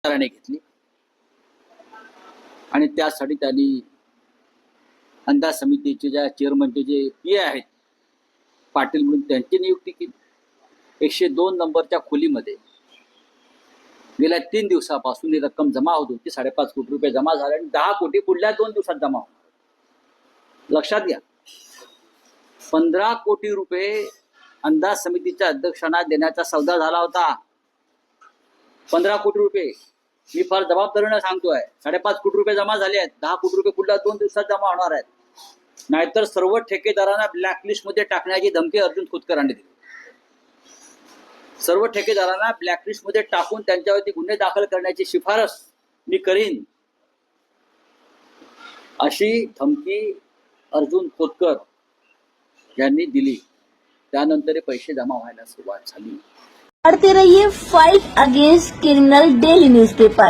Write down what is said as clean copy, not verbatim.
घेतली आणि त्यासाठी त्यांनी अंदाज समितीचे ज्या चेअरमनचे जे पीए आहेत पाटील म्हणून त्यांची नियुक्ती केली। 102 नंबरच्या खोलीमध्ये गेल्या 3 दिवसापासून ही रक्कम जमा होत होती। 5.5 कोटी रुपये जमा झाले आणि 10 कोटी पुढल्या 2 दिवसात जमा होणार। लक्षात घ्या, 15 कोटी रुपये अंदाज समितीच्या अध्यक्षांना देण्याचा सौदा झाला होता। 15 कोटी रुपये मी फार जबाबदारीने सांगतोय। 5.5 कोटी रुपये जमा झाले आहेत। 10 कोटी रुपये पुढल्या 2 दिवसात जमा होणार आहेत। नाहीतर सर्व ठेकेदारांना ब्लॅकलिस्ट मध्ये टाकण्याची धमकी अर्जुन खोतकरांनी दिली। सर्व ठेकेदारांना ब्लॅकलिस्ट मध्ये टाकून त्यांच्यावरती गुन्हे दाखल करण्याची शिफारस मी करीन अशी धमकी अर्जुन खोतकर यांनी दिली। त्यानंतर पैसे जमा व्हायला सुरुवात झाली। पढ़ते रहिए fight against criminal daily newspaper.